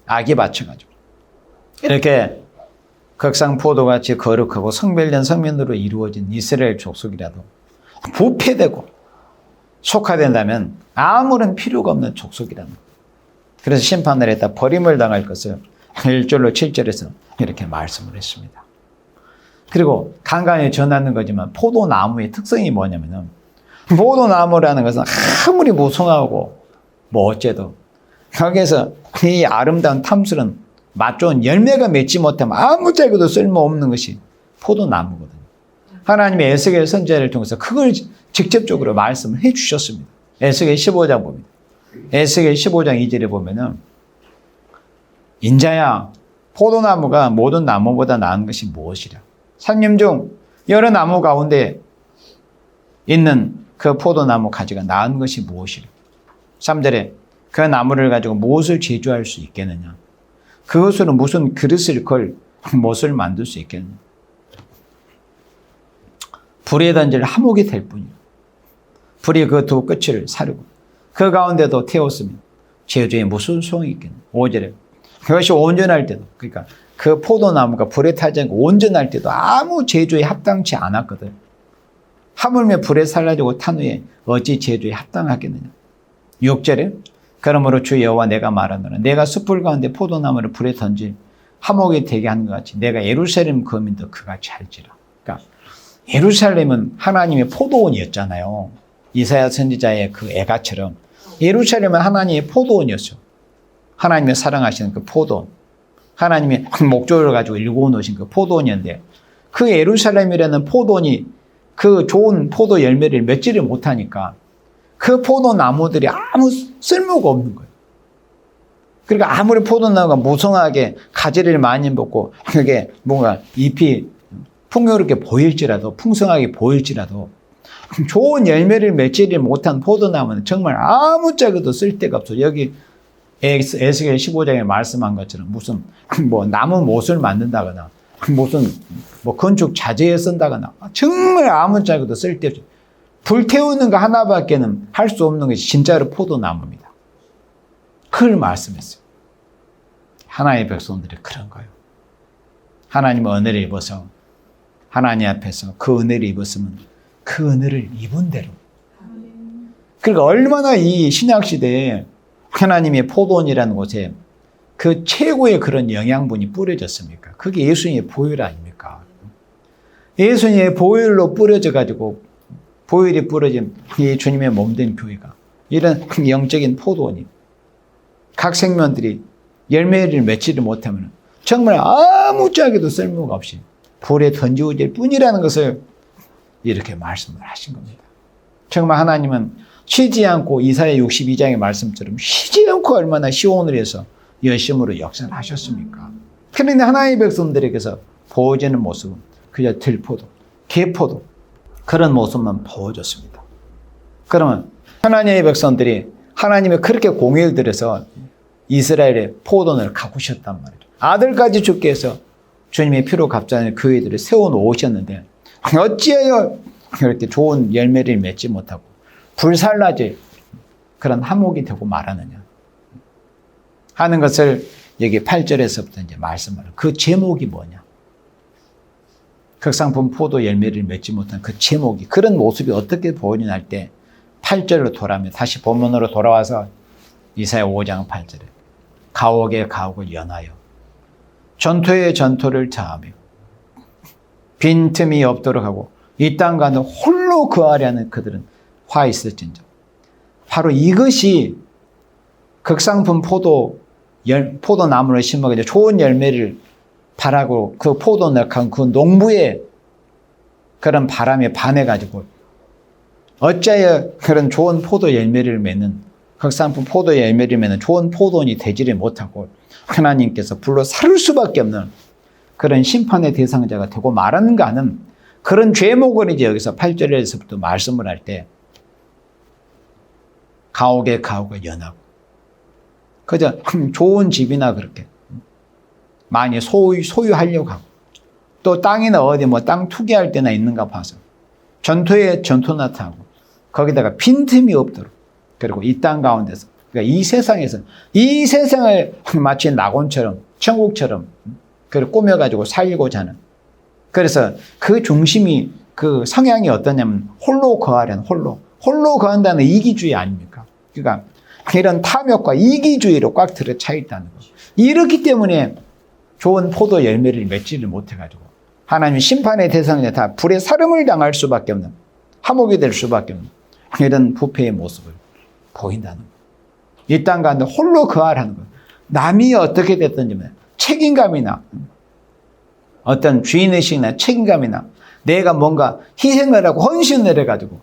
악이 받쳐가지고. 이렇게 극상포도같이 거룩하고 성별된 성민으로 이루어진 이스라엘 족속이라도 부패되고 속화된다면 아무런 필요가 없는 족속이라는 거예요. 그래서 심판을 했다 버림을 당할 것을 1절로 7절에서 이렇게 말씀을 했습니다. 그리고 간간히 전하는 거지만 포도나무의 특성이 뭐냐면은 포도나무라는 것은 아무리 무성하고 어째도 거기에서 이 아름다운 탐스런 맛 좋은 열매가 맺지 못하면 아무짝에도 쓸모없는 것이 포도나무거든요. 하나님의 에스겔 선지자를 통해서 그걸 직접적으로 말씀을 해 주셨습니다. 에스겔 15장 봅니다. 에스겔 15장 2절에 보면은 인자야 포도나무가 모든 나무보다 나은 것이 무엇이라. 산림 중 여러 나무 가운데 있는 그 포도나무 가지가 나은 것이 무엇이라. 3절에 그 나무를 가지고 무엇을 제조할 수 있겠느냐. 그것으로 무슨 그릇을 걸 무엇을 만들 수 있겠느냐. 불에 던질 화목이 될 뿐이야. 불이 그 두 끝을 사르고 그 가운데도 태웠으면 제조에 무슨 소용이 있겠느냐. 5절에 그것이 온전할 때도 그러니까 그 포도나무가 불에 타지 않고 온전할 때도 아무 제조에 합당치 않았거든. 하물며 불에 살라지고 탄 후에 어찌 제조에 합당하겠느냐. 6절에 그러므로 주 여호와 내가 말하노라 내가 숯불 가운데 포도나무를 불에 던질 화목이 되게 하는 것 같이 내가 예루살렘 거민도 그같이 할지라. 그러니까 예루살렘은 하나님의 포도원이었잖아요. 이사야 선지자의 그 애가처럼 예루살렘은 하나님의 포도원이었어요. 하나님의 사랑하시는 그 포도원. 하나님의 목적을 가지고 일궈 놓으신 그 포도원이었는데 그 예루살렘이라는 포도원이 그 좋은 포도 열매를 맺지를 못하니까 그 포도나무들이 아무 쓸모가 없는 거예요. 그러니까 아무리 포도나무가 무성하게 가지를 많이 먹고 그게 뭔가 잎이 풍요롭게 보일지라도 풍성하게 보일지라도 좋은 열매를 맺지를 못한 포도나무는 정말 아무짝에도 쓸데가 없어요. 여기 에스겔 15장에 말씀한 것처럼 무슨 나무 못을 만든다거나 무슨 건축 자재에 쓴다거나 정말 아무짝에도 쓸데없죠. 불태우는 거 하나밖에는 할 수 없는 것이 진짜로 포도나무입니다. 그걸 말씀했어요. 하나님의 백성들이 그런 거예요. 하나님의 은혜를 입어서 하나님 앞에서 그 은혜를 입었으면 그 은혜를 입은 대로. 그러니까 얼마나 이 신약시대에 하나님의 포도원이라는 곳에 그 최고의 그런 영양분이 뿌려졌습니까? 그게 예수님의 보혈 아닙니까? 예수님의 보혈로 뿌려져가지고 보혈이 뿌려진 이 주님의 몸된 교회가 이런 영적인 포도원이 각 생명들이 열매를 맺지를 못하면 정말 아무짝에도 쓸모가 없이 불에 던지어질 뿐이라는 것을 이렇게 말씀을 하신 겁니다. 정말 하나님은 쉬지 않고 이사야 62장의 말씀처럼 쉬지 않고 얼마나 시온을 해서 열심으로 역사를 하셨습니까? 그런데 하나님의 백성들에게서 보여지는 모습은 그저 들포도, 개포도 그런 모습만 보여줬습니다. 그러면 하나님의 백성들이 하나님의 그렇게 공의를 들여서 이스라엘의 포도원을 가꾸셨단 말이죠. 아들까지 죽게 해서 주님의 피로 값자는 교회들을 세워놓으셨는데 어찌하여 그렇게 좋은 열매를 맺지 못하고 불살라질 그런 화목이 되고 말하느냐 하는 것을 여기 8절에서부터 이제 말씀을 그 제목이 뭐냐. 극상품 포도 열매를 맺지 못한 그 제목이 그런 모습이 어떻게 보이냐 할 때 8절로 돌아오면 다시 본문으로 돌아와서 이사야 5장 8절에 가옥에 가옥을 연하여 전토에 전토를 더하며 빈틈이 없도록 하고 이 땅 가운데 홀로 거하려는 그들은 화 있을진저. 바로 이것이 극상품 포도나무를 심어 이제 좋은 열매를 바라고 그 포도를 간 그 농부의 그런 바람에 반해가지고 어찌하여 그런 좋은 포도 열매를 맺는 극상품 포도 열매를 맺는 좋은 포도원이 되지를 못하고 하나님께서 불로 살을 수밖에 없는 그런 심판의 대상자가 되고 말하는가 하는 그런 죄목을 이제 여기서 8절에서부터 말씀을 할 때 가옥에 연하고 그저 좋은 집이나 그렇게 많이 소유하려고 하고 또 땅이나 어디 뭐 땅 투기할 때나 있는가 봐서 전토에 전토나 타고 거기다가 빈틈이 없도록 그리고 이 땅 가운데서 그러니까 이 세상에서 이 세상을 마치 낙원처럼 천국처럼 그걸 꾸며가지고 살고자 하는 그래서 그 중심이 그 성향이 어떠냐면 홀로 거하려는 홀로 거한다는 이기주의 아닙니까? 그러니까 이런 탐욕과 이기주의로 꽉 들어차 있다는 거죠. 이렇기 때문에 좋은 포도 열매를 맺지를 못해가지고 하나님 심판의 대상에 다 불의 사름을 당할 수밖에 없는 감옥이 될 수밖에 없는 이런 부패의 모습을 보인다는 거예요. 이 땅 가운데 홀로 거하라는 거예요. 남이 어떻게 됐든지 책임감이나 어떤 주인의식이나 책임감이나 내가 뭔가 희생을 하고 헌신을 해가지고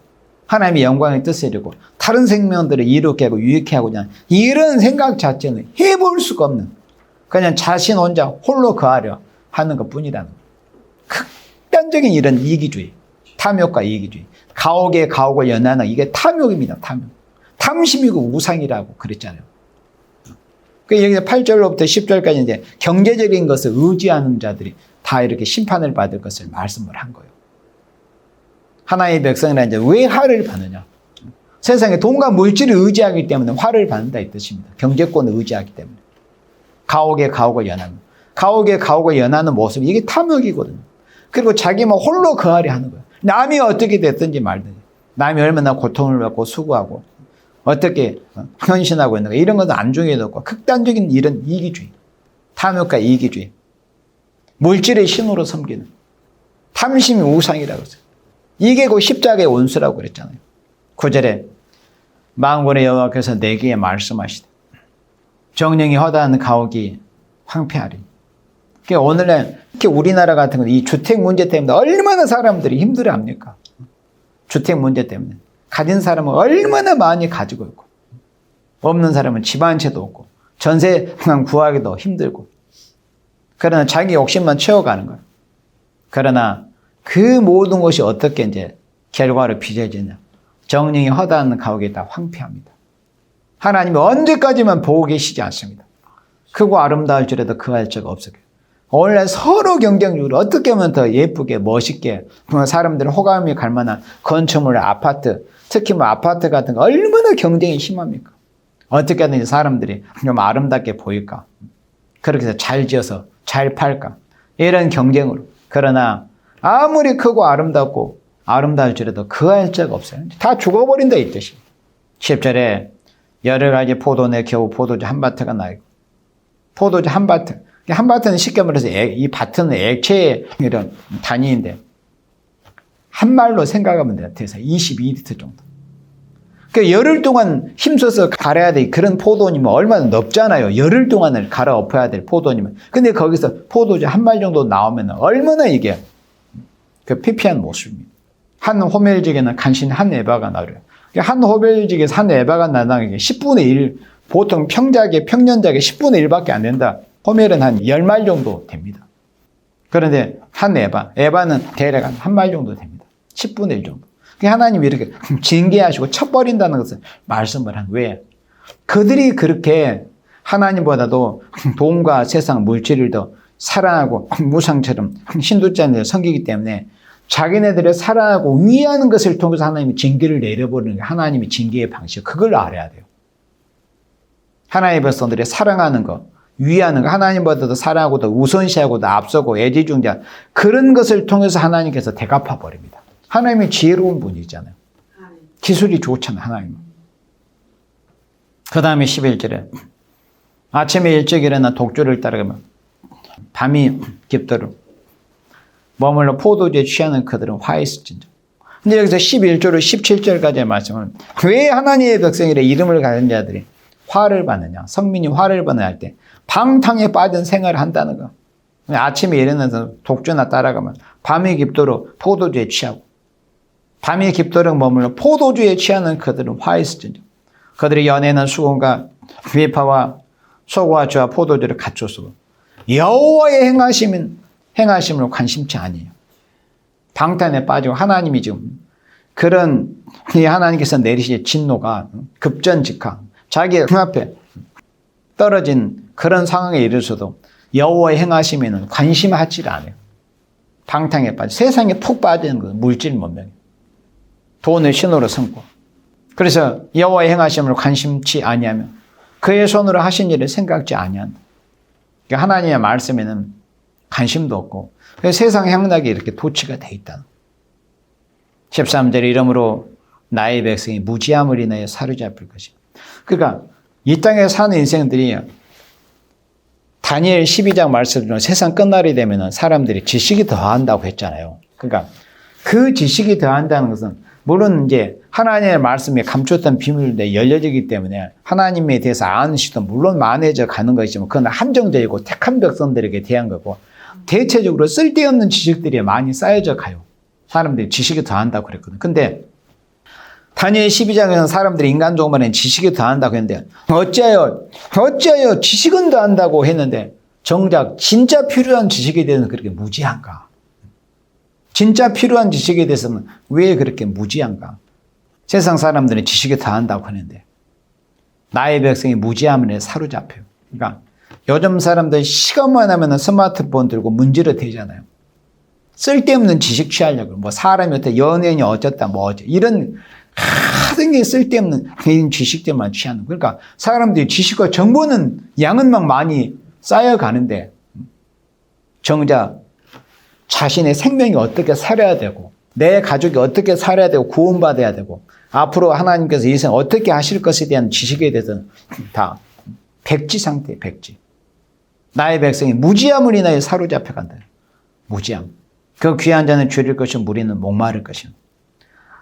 하나님의 영광의 뜻을 이루고 다른 생명들을 이롭게 하고 유익게 하고자 이런 생각 자체는 해볼 수가 없는 그냥 자신 혼자 홀로 거하려 하는 것뿐이라는 거예요. 극단적인 이런 이기주의, 탐욕과 이기주의, 가옥을 연하는 이게 탐욕입니다. 탐심이고 우상이라고 그랬잖아요. 여기 8절로부터 10절까지 이제 경제적인 것을 의지하는 자들이 다 이렇게 심판을 받을 것을 말씀을 한 거예요. 하나님의 백성이라 이제 왜 화를 받느냐? 세상에 돈과 물질을 의지하기 때문에 화를 받는다 이 뜻입니다. 경제권을 의지하기 때문에. 가옥에 연하는 모습, 이게 탐욕이거든요. 그리고 자기만 홀로 거하려 하는 거예요. 남이 어떻게 됐든지 말든지, 남이 얼마나 고통을 받고 수고하고, 어떻게 헌신하고 있는가, 이런 것도 안중에 놓고, 극단적인 이런 이기주의, 탐욕과 이기주의, 물질의 신으로 섬기는, 탐심이 우상이라고 했어요. 이게 그 십자가의 원수라고 그랬잖아요. 9절에 만군의 여호와께서 내게 말씀하시되 정령이 허다한 가옥이 황폐하리. 그러니까 오늘날 특히 우리나라 같은 건 이 주택 문제 때문에 얼마나 사람들이 힘들어합니까? 주택 문제 때문에 가진 사람은 얼마나 많이 가지고 있고 없는 사람은 집 한 채도 없고 전세 구하기도 힘들고 그러나 자기 욕심만 채워가는 거예요. 그러나 그 모든 것이 어떻게 이제 결과로 빚어지냐? 정령이 허다한 가옥이 다 황폐합니다. 하나님이 언제까지만 보고 계시지 않습니다. 크고 아름다울 줄에도 그할 자가 없어요. 오늘날 서로 경쟁적으로 어떻게 하면 더 예쁘게 멋있게 사람들 호감이 갈 만한 건축물, 아파트, 특히 뭐 아파트 같은 거 얼마나 경쟁이 심합니까? 어떻게 하든지 사람들이 좀 아름답게 보일까? 그렇게 해서 잘 지어서 잘 팔까? 이런 경쟁으로. 그러나 아무리 크고 아름답고 아름다울 줄에도 그할 자가 없어요. 다 죽어버린다 이 뜻이에요. 10절에 여러 가지 포도내 겨우 포도주 한 밭가 나있고 포도주 한 밭. 한 밭은 쉽게 말해서 이 밭은 액체의 이런 단위인데 한 말로 생각하면 돼요. 대사 22리터 정도. 그러니까 열흘 동안 힘써서 갈아야 될 그런 포도니면 얼마나 넓잖아요. 열흘 동안을 갈아 엎어야 될 포도니면. 근데 거기서 포도주 한 말 정도 나오면 얼마나 이게 그 피피한 모습입니다. 한 호멜직에는 간신히 한 에바가 나와요. 한 호멜직에서 한 에바가 나는 게 10분의 1, 보통 평년작에 10분의 1밖에 안 된다. 호멜은 한 10말 정도 됩니다. 그런데 한 에바는 대략 한 말 정도 됩니다. 10분의 1 정도. 하나님이 이렇게 징계하시고 쳐버린다는 것을 말씀을 한 왜? 그들이 그렇게 하나님보다도 돈과 세상 물질을 더 사랑하고 무상처럼 신도자를 섬기기 때문에 자기네들을 사랑하고 위하는 것을 통해서 하나님이 징계를 내려버리는 게 하나님의 징계의 방식. 그걸 알아야 돼요. 하나님의 백성들이 사랑하는 것, 위하는 것, 하나님보다도 사랑하고 더 우선시하고 더 앞서고 애지중지한 그런 것을 통해서 하나님께서 대갚아 버립니다. 하나님이 지혜로운 분이잖아요. 기술이 좋잖아요. 하나님은. 그 다음에 11절에 아침에 일찍 일어나 독주를 따라가면 밤이 깊도록 머물러 포도주에 취하는 그들은 화에 있을진저. 근데 여기서 11절로 17절까지의 말씀은 왜 하나님의 백성이라 이름을 가진 자들이 화를 받느냐, 성민이 화를 받느냐 할 때 방탕에 빠진 생활을 한다는 거. 아침에 일어나서 독주나 따라가면 밤이 깊도록 포도주에 취하고 밤이 깊도록 머물러 포도주에 취하는 그들은 화에 있을진저. 그들의 연애는 수건과 비파와 소고와 주와 포도주를 갖춰서 여호와의 행하심을 관심치 아니에요. 방탄에 빠지고 하나님이 지금 그런 하나님께서 내리실 진노가 급전직하 자기의 앞에 떨어진 그런 상황에 이르서도 여호와의 행하심에는 관심하지 않아요. 방탕에 빠져 세상에 푹 빠지는 거 물질 문명, 돈을 신호로 삼고 그래서 여호와의 행하심을 관심치 아니하며 그의 손으로 하신 일을 생각지 아니한다. 그러니까 하나님의 말씀에는 관심도 없고 세상 행락이 이렇게 도취가 돼 있다. 13절 이러므로 나의 백성이 무지함을 인하여 사로잡힐 것이다. 그러니까 이 땅에 사는 인생들이 다니엘 12장 말씀으로 세상 끝날이 되면 사람들이 지식이 더한다고 했잖아요. 그러니까 그 지식이 더한다는 것은 물론 이제 하나님의 말씀에 감췄던 비밀들이 열려지기 때문에 하나님에 대해서 아는 시도 물론 많아져 가는 것이지만 그건 한정적이고 택한 백성들에게 대한 거고 대체적으로 쓸데없는 지식들이 많이 쌓여져 가요. 사람들이 지식이 더한다고 그랬거든요. 근데 다니엘 12장에서는 사람들이 인간적으로는 지식이 더한다고 했는데 어찌하여 지식은 더한다고 했는데 정작 진짜 필요한 지식에 대해서는 그렇게 무지한가? 진짜 필요한 지식에 대해서는 왜 그렇게 무지한가? 세상 사람들은 지식이 더한다고 하는데 나의 백성이 무지함에 사로잡혀요. 그러니까 요즘 사람들 시간만 하면 스마트폰 들고 문지르 대잖아요. 쓸데없는 지식 취하려고 뭐 사람이 어때 연예인이 어쨌다 뭐 어째 이런 하등 게 쓸데없는 이런 지식들만 취하는 거예요. 그러니까 사람들이 지식과 정보는 양은 막 많이 쌓여가는데 정작 자신의 생명이 어떻게 살아야 되고 내 가족이 어떻게 살아야 되고 구원받아야 되고 앞으로 하나님께서 이 세상 어떻게 하실 것에 대한 지식에 대해서는 다 백지 상태예요. 백지. 나의 백성이 무지함을 인하여 사로잡혀 간다. 무지함. 그 귀한 자는 줄일 것이고 무리는 목마를 것이고.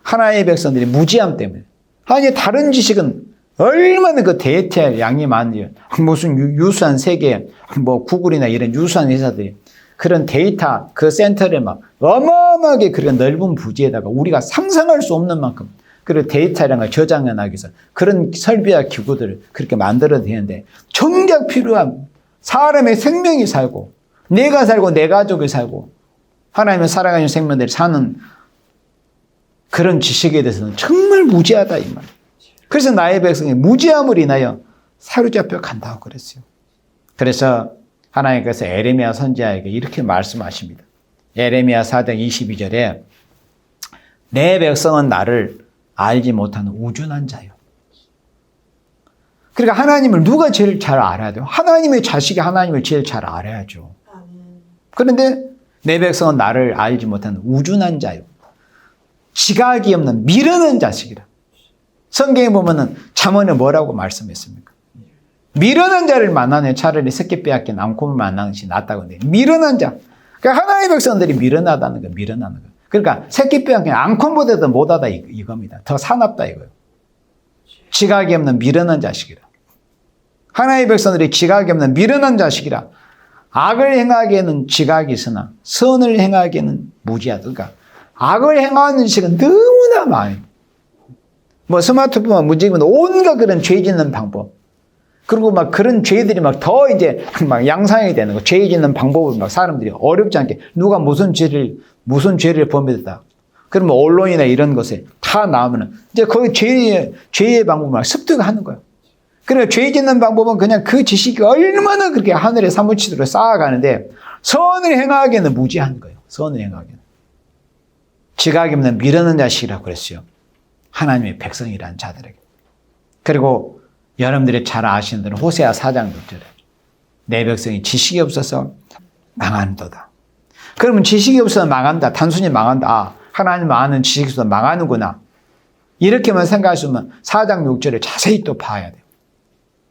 하나의 백성들이 무지함 때문에. 아니 다른 지식은 얼마나 그 대체 양이 많은지 무슨 유수한 세계 뭐 구글이나 이런 유수한 회사들이 그런 데이터 그 센터를 막 어마어마하게 그런 넓은 부지에다가 우리가 상상할 수 없는 만큼 그런 데이터라는 걸 저장해나기 위해서 그런 설비와 기구들을 그렇게 만들어야 되는데 정작 필요한 사람의 생명이 살고 내가 살고 내 가족이 살고 하나님의 살아가는 생명들이 사는 그런 지식에 대해서는 정말 무지하다 이 말이에요. 그래서 나의 백성이 무지함을 인하여 사로잡혀 간다고 그랬어요. 그래서 하나님께서 에레미야 선지자에게 이렇게 말씀하십니다. 에레미야 4장 22절에 내 백성은 나를 알지 못하는 우둔한 자요. 그러니까 하나님을 누가 제일 잘 알아야 돼요? 하나님의 자식이 하나님을 제일 잘 알아야죠. 그런데 내 백성은 나를 알지 못하는 우둔한 자요. 지각이 없는 미련한 자식이라. 성경에 보면은 잠언에 뭐라고 말씀했습니까? 미련한 자를 만나네 차라리 새끼 빼앗긴 암컷을 만나는 것이 낫다고 하는데 미련한 자. 그러니까 하나님의 백성들이 미련하다는 거예요. 미련하는 거예요. 그러니까 새끼 빼앗긴 암컷보다도 못하다 이겁니다. 더 사납다 이거예요. 지각이 없는 미련한 자식이라. 하나님의 백성들이 지각이 없는 미련한 자식이라. 악을 행하기에는 지각이 있으나 선을 행하기에는 무지하다. 그러니까 악을 행하는 식은 너무나 많아요. 뭐 스마트폰만 문제면 온갖 그런 죄 짓는 방법. 그리고 막 그런 죄들이 막 더 이제 막 양상이 되는 거. 죄 짓는 방법을 막 사람들이 어렵지 않게 누가 무슨 죄를 범했다. 그러면 언론이나 이런 것에 다 나오면은 이제 거기 죄의 방법을 막 습득하는 거예요. 그러니까 죄 짓는 방법은 그냥 그 지식이 얼마나 그렇게 하늘에 사무치도록 쌓아가는데 선을 행하기에는 무지한 거예요. 선을 행하기에는. 지각이 없는 미련한 자식이라고 그랬어요. 하나님의 백성이라는 자들에게. 그리고 여러분들이 잘 아시는 대로 호세아 4장 6절에 내 백성이 지식이 없어서 망한도다. 그러면 지식이 없어서 망한다. 단순히 망한다. 아, 하나님 아는 지식이 없어서 망하는구나. 이렇게만 생각하시면 4장 6절을 자세히 또 봐야 돼요.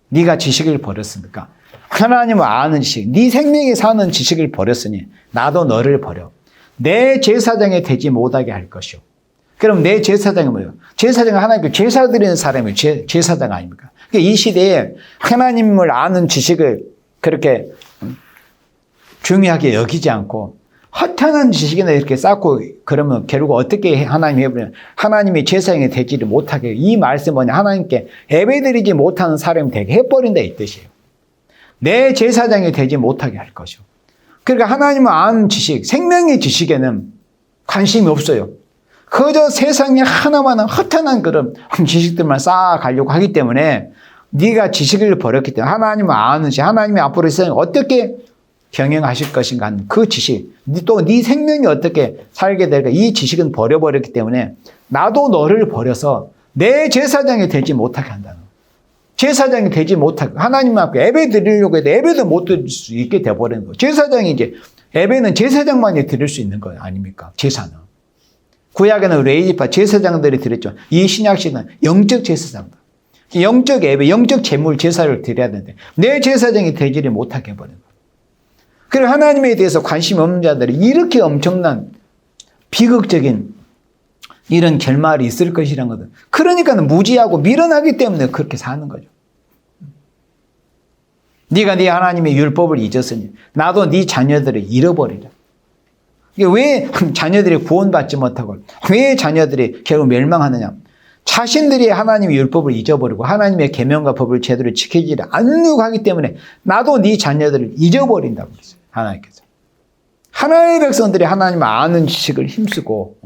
네가 지식을 버렸으니까 하나님을 아는 지식, 네 생명이 사는 지식을 버렸으니 나도 너를 버려 내 제사장이 되지 못하게 할 것이요. 그럼 내 제사장이 뭐예요? 제사장은 하나님께 제사 드리는 사람이 제사장 아닙니까? 그러니까 이 시대에 하나님을 아는 지식을 그렇게 중요하게 여기지 않고 허탄한 지식이나 이렇게 쌓고 그러면 결국 어떻게 하나님이 해버리냐. 하나님이 제사장이 되지를 못하게, 이 말씀 뭐냐, 하나님께 예배드리지 못하는 사람이 되게 해버린다 이 뜻이에요. 내 제사장이 되지 못하게 할 것이요. 그러니까 하나님을 아는 지식, 생명의 지식에는 관심이 없어요. 그저 세상에 하나만한 허탄한 그런 지식들만 쌓아가려고 하기 때문에 네가 지식을 버렸기 때문에 하나님을 아는 지식, 하나님이 앞으로 세상에 어떻게 경영하실 것인가 하는 그 지식, 또 네 생명이 어떻게 살게 될까, 이 지식은 버려버렸기 때문에 나도 너를 버려서 내 제사장이 되지 못하게 한다는 거예요. 제사장이 되지 못하게, 하나님 앞에 예배 드리려고 해도 예배도 못 드릴 수 있게 돼버리는 거예요. 제사장이 이제, 예배는 제사장만이 드릴 수 있는 거예요. 아닙니까? 제사는. 구약에는 레위지파 제사장들이 드렸죠. 이 신약시는 영적 제사장들. 영적 예배, 영적 제물 제사를 드려야 되는데 내 제사장이 되지를 못하게 해버리는 거예요. 그리고 하나님에 대해서 관심이 없는 자들이 이렇게 엄청난 비극적인 이런 결말이 있을 것이란 거든. 그러니까 무지하고 미련하기 때문에 그렇게 사는 거죠. 네가 네 하나님의 율법을 잊었으니 나도 네 자녀들을 잃어버리라. 이게 왜 자녀들이 구원받지 못하고 왜 자녀들이 결국 멸망하느냐. 자신들이 하나님의 율법을 잊어버리고 하나님의 계명과 법을 제대로 지키지 않으려고 하기 때문에 나도 네 자녀들을 잊어버린다고 그랬어요. 하나님께서. 하나님의 백성들이 하나님을 아는 지식을 힘쓰고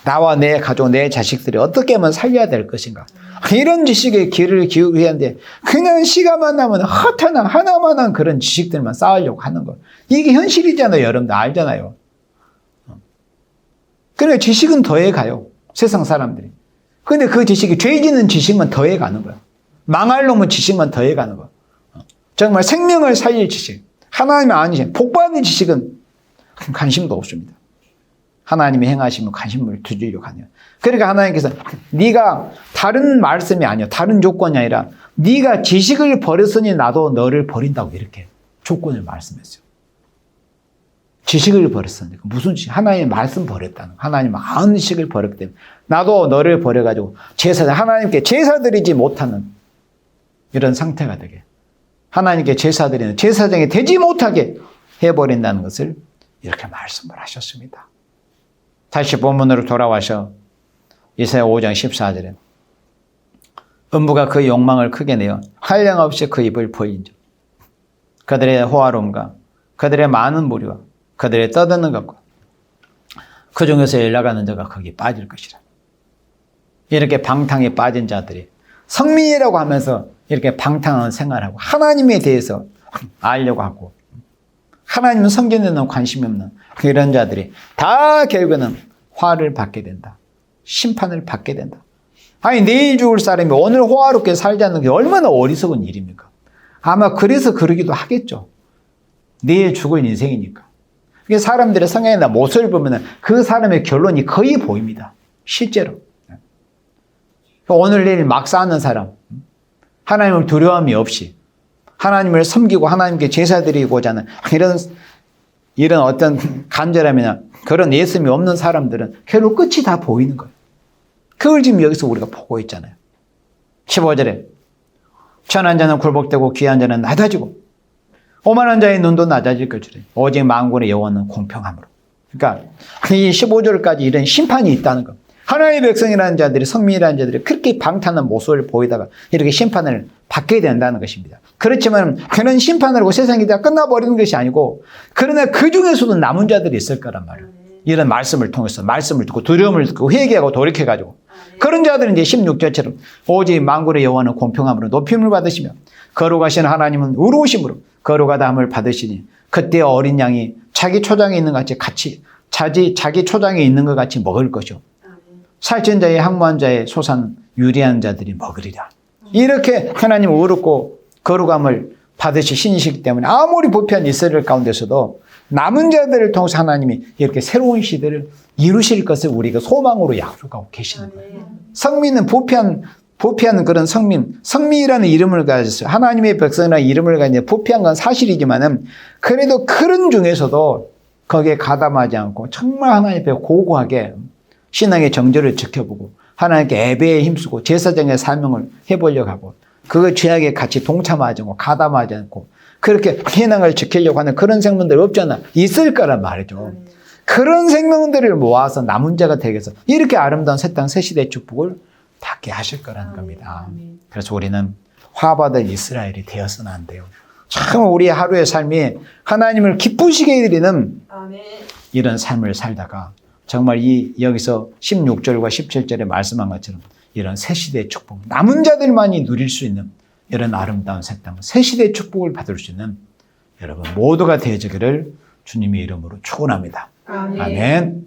나와 내 가족, 내 자식들이 어떻게 하면 살려야 될 것인가. 이런 지식에 귀를 기울여야 하는데 그냥 시간만 나면 허탄한 하나만한 그런 지식들만 쌓으려고 하는 거. 이게 현실이잖아요. 여러분들 알잖아요. 그러니까 지식은 더해가요. 세상 사람들이. 근데 그 지식이 죄 짓는 지식만 더해가는 거야. 망할 놈은 지식만 더해가는 거야. 정말 생명을 살릴 지식, 하나님의 아는 지식, 복받는 지식은 관심도 없습니다. 하나님이 행하시면 관심을 두려고 하네요. 그러니까 하나님께서 네가 다른 말씀이 아니야, 다른 조건이 아니라 네가 지식을 버렸으니 나도 너를 버린다고 이렇게 조건을 말씀했어요. 지식을 버렸으니 무슨 지식? 하나님의 말씀 버렸다는 거. 하나님 아는 지식을 버렸기 때문에 나도 너를 버려가지고 하나님께 제사드리지 못하는 이런 상태가 되게, 하나님께 제사드리는 제사장이 되지 못하게 해버린다는 것을 이렇게 말씀을 하셨습니다. 다시 본문으로 돌아와서 이사야 5장 14절에 음부가 그 욕망을 크게 내어 한량없이 그 입을 벌린즉 그들의 호화로움과 그들의 많은 무리와 그들의 떠드는 것과 그 중에서 연락하는 자가 거기 빠질 것이라. 이렇게 방탕에 빠진 자들이 성민이라고 하면서 이렇게 방탕한 생활하고 하나님에 대해서 알려고 하고 하나님은 성경에는 관심이 없는 이런 자들이 다 결국에는 화를 받게 된다. 심판을 받게 된다. 아니 내일 죽을 사람이 오늘 호화롭게 살자는 게 얼마나 어리석은 일입니까? 아마 그래서 그러기도 하겠죠. 내일 죽을 인생이니까. 사람들의 성향이나 모습을 보면 그 사람의 결론이 거의 보입니다. 실제로. 오늘 내일 막 사는 사람, 하나님을 두려움이 없이 하나님을 섬기고 하나님께 제사 드리고자 하는 이런 어떤 간절함이나 그런 예수님이 없는 사람들은 결국 끝이 다 보이는 거예요. 그걸 지금 여기서 우리가 보고 있잖아요. 15절에 천한 자는 굴복되고 귀한 자는 낮아지고 오만한 자의 눈도 낮아질 것이래. 오직 만군의 여호와는 공평함으로. 그러니까 이 15절까지 이런 심판이 있다는 거. 하나님의 백성이라는 자들이, 성민이라는 자들이 그렇게 방탄한 모습을 보이다가 이렇게 심판을 받게 된다는 것입니다. 그렇지만 그런 심판을 하고 세상이 다 끝나버리는 것이 아니고 그러나 그 중에서도 남은 자들이 있을 거란 말이에요. 이런 말씀을 통해서 말씀을 듣고 두려움을 듣고 회개하고 돌이켜가지고 그런 자들은 이제 16절처럼 오직 만군의 여호와는 공평함으로 높임을 받으시며 거룩하신 하나님은 의로우심으로 거룩하다함을 받으시니 그때 어린 양이 자기 초장에 있는 것 같이 자기 초장에 있는 것 같이 먹을 것이요 살찐 자의 항무한 자의 소산 유리한 자들이 먹으리라. 이렇게 하나님 의롭고 거룩함을 받으실 신이시기 때문에 아무리 부패한 이스라엘 가운데서도 남은 자들을 통해서 하나님이 이렇게 새로운 시대를 이루실 것을 우리가 소망으로 약속하고 계시는 거예요. 성민은 부패한 보피하는 그런 성민이라는 이름을 가졌어요. 하나님의 백성이라는 이름을 가진 보피한 건 사실이지만은 그래도 그런 중에서도 거기에 가담하지 않고 정말 하나님 앞에 고고하게 신앙의 정절을 지켜보고 하나님께 예배에 힘쓰고 제사장의 사명을 해보려고 하고 그 죄악에 같이 동참하지 않고 가담하지 않고 그렇게 신앙을 지키려고 하는 그런 생명들 없잖아. 있을 거란 말이죠. 그런 생명들을 모아서 남은 자가 되게 해서 이렇게 아름다운 새 땅 새 시대의 축복을 받게 하실 거라는 겁니다. 그래서 우리는 화받을 이스라엘이 되어서는 안 돼요. 참 우리 하루의 삶이 하나님을 기쁘시게 해드리는 이런 삶을 살다가 정말 여기서 16절과 17절에 말씀한 것처럼 이런 새 시대의 축복, 남은 자들만이 누릴 수 있는 이런 아름다운 새 땅, 새 시대의 축복을 받을 수 있는 여러분 모두가 되어지기를 주님의 이름으로 축원합니다. 아멘.